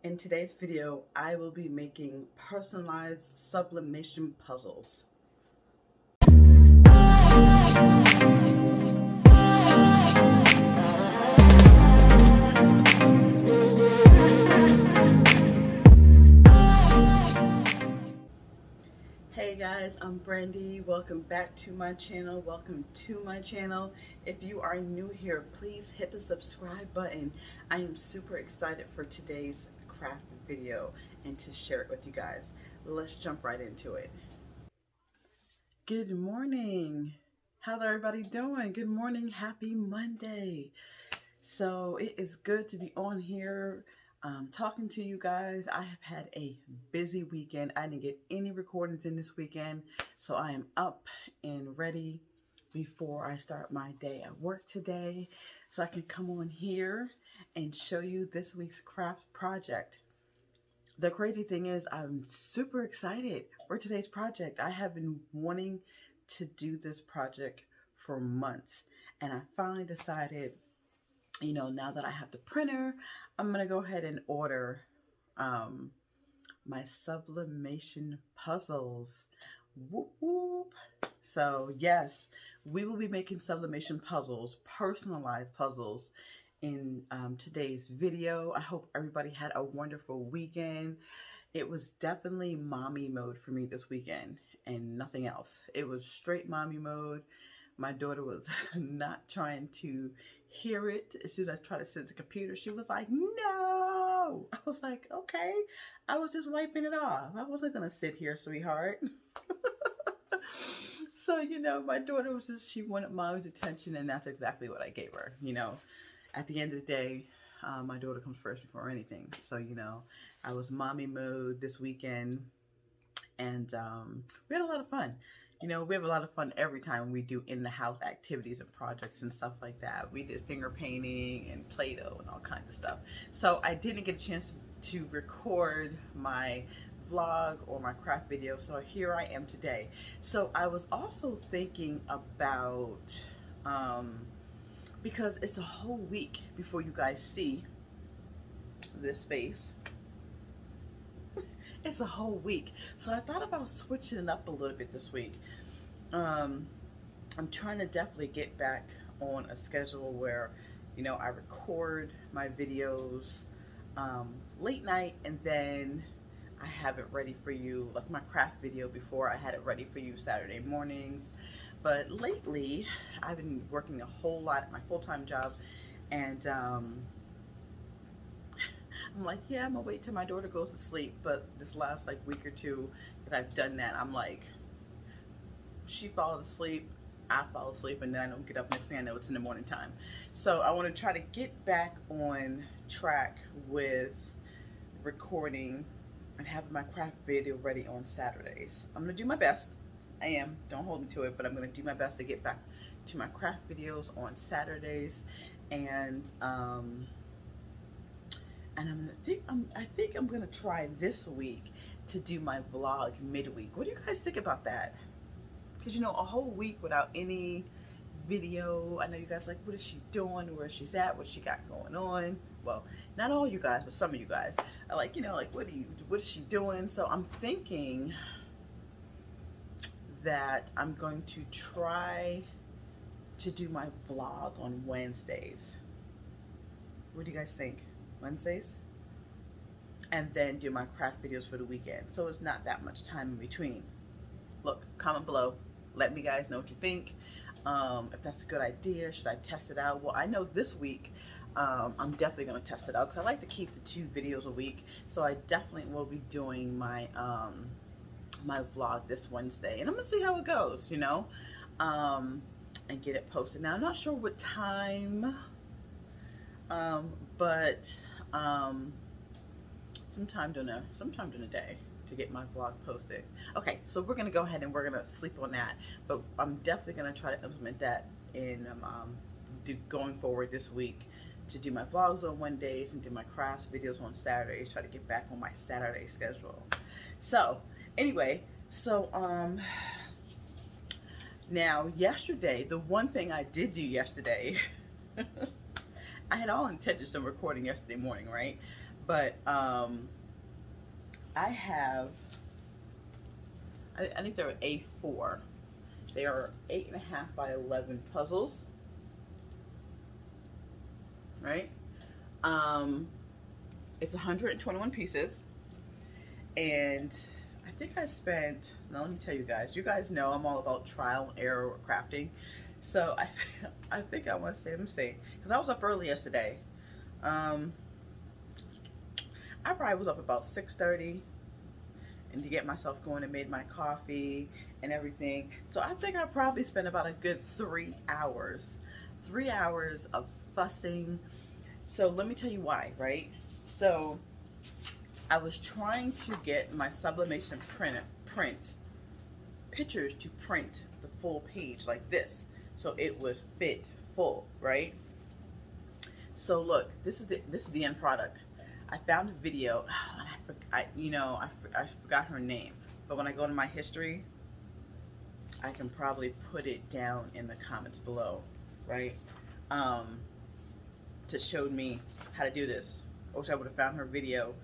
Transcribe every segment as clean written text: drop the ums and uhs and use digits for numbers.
In today's video, I will be making personalized sublimation puzzles. Hey guys, I'm Brandy. Welcome back to my channel. If you are new here, please hit the subscribe button. I am super excited for today's craft video and to share it with you guys. Let's jump right into it. Good morning. How's everybody doing? Good morning. Happy Monday. So it is good to be on here talking to you guys. I have had a busy weekend. I didn't get any recordings in this weekend, so I am up and ready before I start my day at work today, so I can come on here and show you this week's craft project. The crazy thing is I'm super excited for today's project. I have been wanting to do this project for months, and I finally decided, you know, now that I have the printer, I'm gonna go ahead and order my sublimation puzzles. Whoop whoop. So yes, we will be making sublimation puzzles, personalized puzzles, in today's video. I hope everybody had a wonderful weekend. It was definitely mommy mode for me this weekend and nothing else. It was straight mommy mode. My daughter was not trying to hear it. As soon as I tried to sit at the computer, she was like, no. I was like, okay. I was just wiping it off. I wasn't going to sit here, sweetheart. So, you know, my daughter was just, she wanted mommy's attention, and that's exactly what I gave her. You know, at the end of the day, my daughter comes first before anything. So, you know, I was mommy mode this weekend, and we had a lot of fun. You know, we have a lot of fun every time we do in-the-house activities and projects and stuff like that. We did finger painting and Play-Doh and all kinds of stuff. So I didn't get a chance to record my vlog or my craft video, so here I am today. So I was also thinking about, because it's a whole week before you guys see this face. It's a whole week, so I thought about switching it up a little bit this week. I'm trying to definitely get back on a schedule where, you know, I record my videos late night, and then I have it ready for you, like my craft video before. I had it ready for you Saturday mornings. But lately I've been working a whole lot at my full-time job, and I'm like, yeah, I'm gonna wait till my daughter goes to sleep. But this last like week or two that I've done that, I'm like, she falls asleep, I fall asleep, and then I don't get up. Next thing I know, it's in the morning time. So I want to try to get back on track with recording and having my craft video ready on Saturdays. I'm gonna do my best. I am, don't hold me to it, but I'm gonna do my best to get back to my craft videos on Saturdays. And I think I'm gonna try this week to do my vlog midweek. What do you guys think about that? Because, you know, a whole week without any video, I know you guys like, what is she doing, where she's at, what she got going on. Well, not all you guys, but some of you guys are like, you know, like, what is she doing? So I'm thinking that I'm going to try to do my vlog on Wednesdays. What do you guys think? Wednesdays? And then do my craft videos for the weekend, so it's not that much time in between. Look, comment below, let me guys know what you think. If that's a good idea, should I test it out? Well, I know this week I'm definitely going to test it out, because I like to keep the 2 videos a week. So I definitely will be doing my my vlog this Wednesday, and I'm gonna see how it goes, you know, and get it posted. Now I'm not sure what time, but sometime during the day to get my vlog posted. Okay, so we're gonna go ahead and we're gonna sleep on that, but I'm definitely gonna try to implement that in going forward this week, to do my vlogs on Wednesdays and do my crafts videos on Saturdays. Try to get back on my Saturday schedule. So anyway, so now yesterday, the one thing I did do yesterday, I had all intentions of recording yesterday morning, right? But I have, I think they're A4. They are 8.5 by 11 puzzles, right? It's 121 pieces, and I think I spent, now let me tell you guys know I'm all about trial and error crafting. So I think I want to say, let me see, because I was up early yesterday. I probably was up about 6:30, and to get myself going and made my coffee and everything. So I think I probably spent about a good 3 hours. 3 hours of fussing. So let me tell you why, right? So I was trying to get my sublimation print pictures to print the full page like this, so it would fit full, right? So look, this is the end product. I found a video, and I forgot her name, but when I go to my history, I can probably put it down in the comments below, right? To show me how to do this. I wish I would have found her video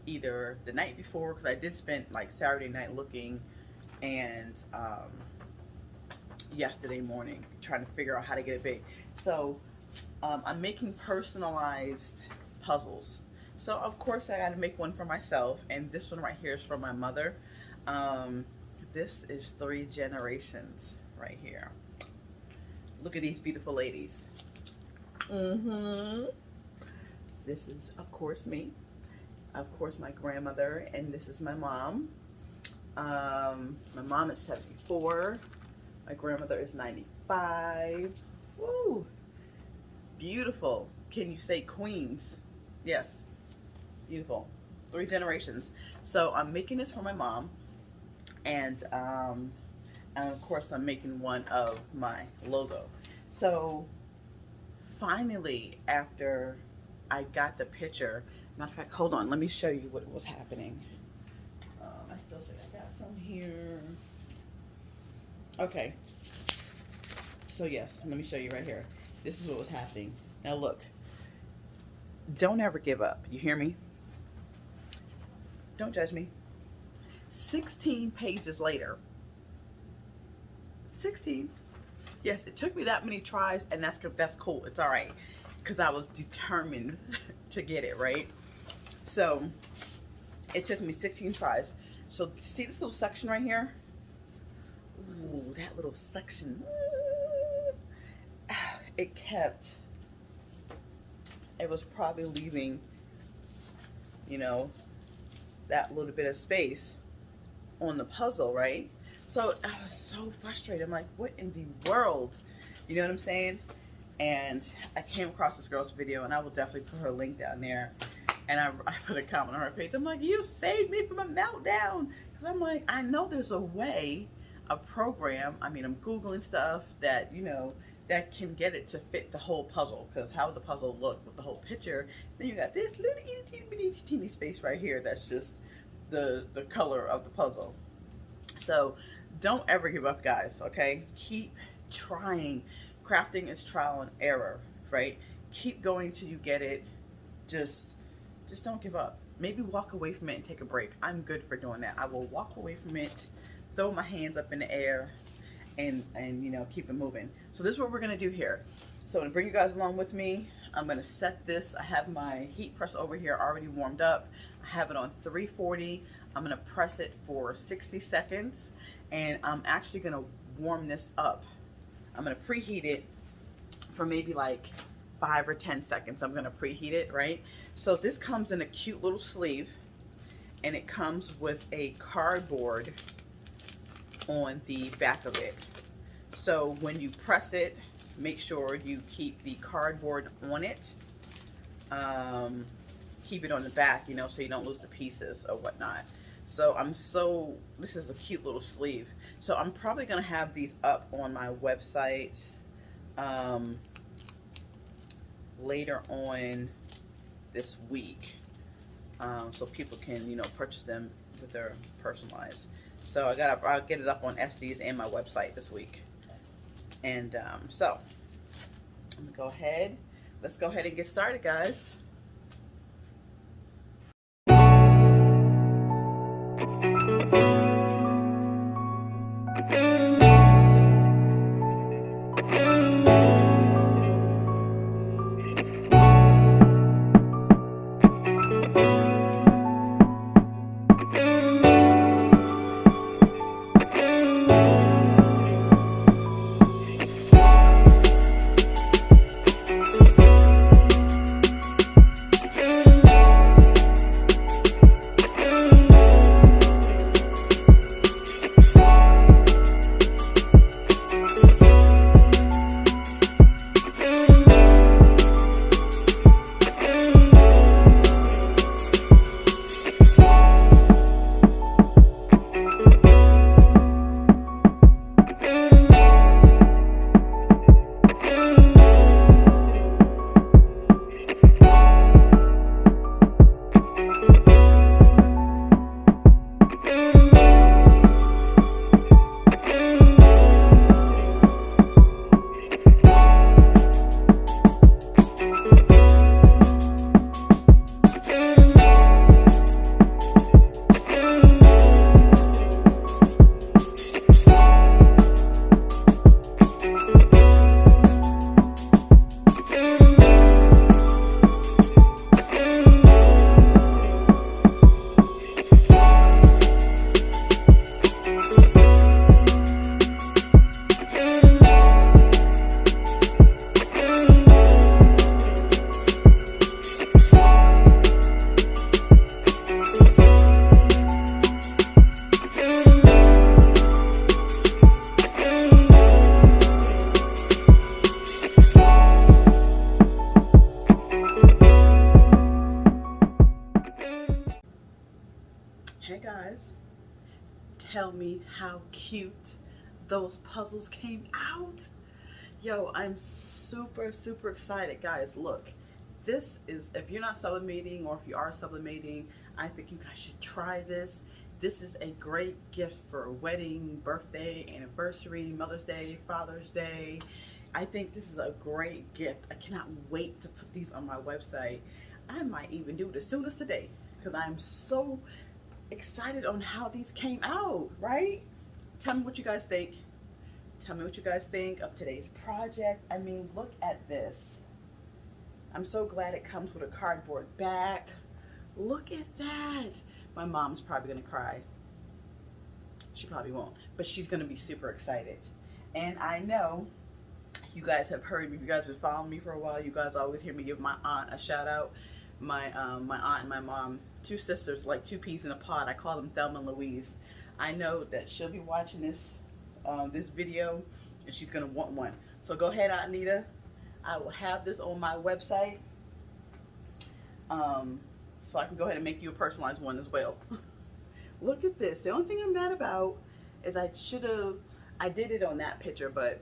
either the night before, because I did spend like Saturday night looking, and yesterday morning trying to figure out how to get it big. So I'm making personalized puzzles. So of course I got to make one for myself, and this one right here is from my mother. This is 3 generations right here. Look at these beautiful ladies. This is of course me, of course my grandmother, and this is my mom. My mom is 74, my grandmother is 95. Woo! Beautiful. Can you say queens? Yes. Beautiful. 3 generations. So I'm making this for my mom, and of course I'm making one of my logo. So finally, after I got the picture, matter of fact, hold on, let me show you what was happening. I still think I got some here. Okay. So yes, let me show you right here. This is what was happening. Now look, don't ever give up. You hear me? Don't judge me. 16 pages later. 16. Yes, it took me that many tries, and that's cool. It's all right, because I was determined to get it right. So it took me 16 tries. So see this little section right here? Ooh, that little section. It was probably leaving, you know, that little bit of space on the puzzle, right? So I was so frustrated. I'm like, what in the world? You know what I'm saying? And I came across this girl's video, and I will definitely put her link down there. And I put a comment on her page. I'm like, you saved me from a meltdown. Because I'm like, I know there's a way, a program, I mean, I'm Googling stuff that, you know, that can get it to fit the whole puzzle. Because how would the puzzle look with the whole picture? Then you got this little itty teeny space right here that's just the color of the puzzle. So don't ever give up, guys, okay? Keep trying. Crafting is trial and error, right? Keep going till you get it. Just don't give up. Maybe walk away from it and take a break. I'm good for doing that. I will walk away from it, throw my hands up in the air, and you know, keep it moving. So this is what we're gonna do here. So I'm gonna bring you guys along with me. I'm gonna set this. I have my heat press over here already warmed up. I have it on 340. I'm gonna press it for 60 seconds, and I'm actually gonna warm this up. I'm gonna preheat it for maybe like 5 or 10 seconds. I'm gonna preheat it, right? So this comes in a cute little sleeve, and it comes with a cardboard on the back of it. So when you press it, make sure you keep the cardboard on it. Keep it on the back, you know, so you don't lose the pieces or whatnot. So this is a cute little sleeve. So I'm probably gonna have these up on my website later on this week, so people can, you know, purchase them with their personalized. So I'll get it up on Estes and my website this week. And so I'm gonna go ahead. Let's go ahead and get started, guys. guys, tell me how cute those puzzles came out. Yo, I'm super excited, guys. Look, this is, if you're not sublimating, or if you are sublimating, I think you guys should try this. This is a great gift for a wedding, birthday, anniversary, Mother's Day, Father's Day. I think this is a great gift. I cannot wait to put these on my website. I might even do it as soon as today, because I'm so excited on how these came out, right? Tell me what you guys think. Tell me what you guys think of today's project. I mean, look at this. I'm so glad it comes with a cardboard back. Look at that. My mom's probably gonna cry. She probably won't, but she's gonna be super excited. And I know you guys have heard me. If you guys have been following me for a while, you guys always hear me give my aunt a shout out. My aunt and my mom, two sisters, like two peas in a pod. I call them Thelma and Louise. I know that she'll be watching this this video, and she's gonna want one. So go ahead, Aunt Nita. I will have this on my website, so I can go ahead and make you a personalized one as well. Look at this. The only thing I'm mad about is I did it on that picture, but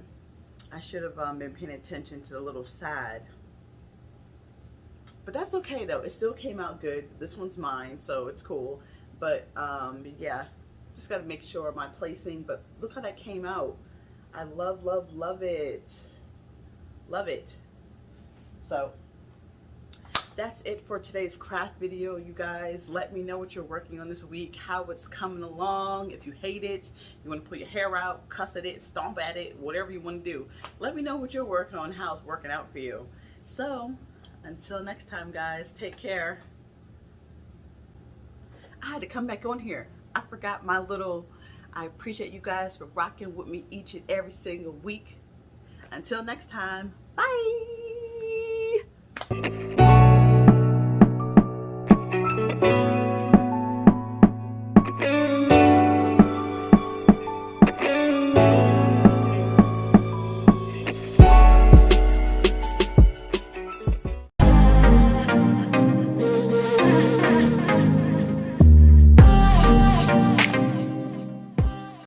I should have been paying attention to the little side. But that's okay though. It still came out good. This one's mine, so it's cool. But yeah, just got to make sure my placing. But look how that came out. I love it. Love it. So that's it for today's craft video, you guys. Let me know what you're working on this week, how it's coming along. If you hate it, you want to put your hair out, cuss at it, stomp at it, whatever you want to do. Let me know what you're working on, how it's working out for you. So until next time, guys, take care. I had to come back on here. I forgot my little, I appreciate you guys for rocking with me each and every single week. Until next time, bye.